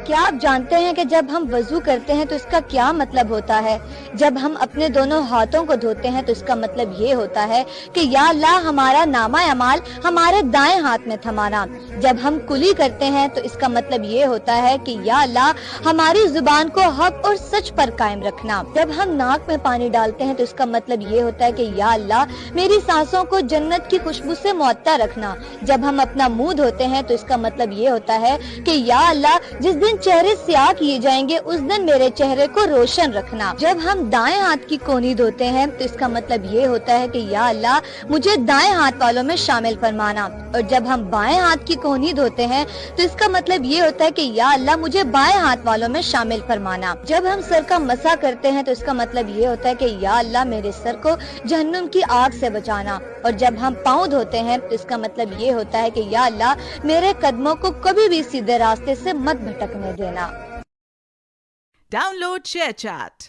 کیا آپ جانتے ہیں کہ جب ہم وضو کرتے ہیں تو اس کا کیا مطلب ہوتا ہے؟ جب ہم اپنے دونوں ہاتھوں کو دھوتے ہیں تو اس کا مطلب یہ ہوتا ہے کہ یا اللہ ہمارا نامہ اعمال ہمارے دائیں ہاتھ میں تھمانا۔ جب ہم کلی کرتے ہیں تو اس کا مطلب یہ ہوتا ہے کہ یا اللہ ہماری زبان کو حق اور سچ پر قائم رکھنا۔ جب ہم ناک میں پانی ڈالتے ہیں تو اس کا مطلب یہ ہوتا ہے کہ یا اللہ میری سانسوں کو جنت کی خوشبو سے معطر رکھنا۔ جب ہم اپنا منہ دھوتے ہیں تو اس کا مطلب یہ ہوتا ہے کہ یا اللہ جس دن چہرے سیاہ کیے جائیں گے اس دن میرے چہرے کو روشن رکھنا۔ جب ہم دائیں ہاتھ کی کونی دھوتے ہیں تو اس کا مطلب یہ ہوتا ہے کہ یا اللہ مجھے دائیں ہاتھ والوں میں شامل فرمانا۔ اور جب ہم بائیں ہاتھ کی کونی دھوتے ہیں تو اس کا مطلب یہ ہوتا ہے کہ یا اللہ مجھے بائیں ہاتھ والوں میں شامل فرمانا۔ جب ہم سر کا مسح کرتے ہیں تو اس کا مطلب یہ ہوتا ہے کہ یا اللہ میرے سر کو جہنم کی آگ سے بچانا۔ اور جب ہم پاؤں دھوتے ہیں تو اس کا مطلب یہ ہوتا ہے کہ یا اللہ میرے قدموں کو کبھی بھی سیدھے راستے سے مت بھٹکنے دینا۔ Download ShareChat.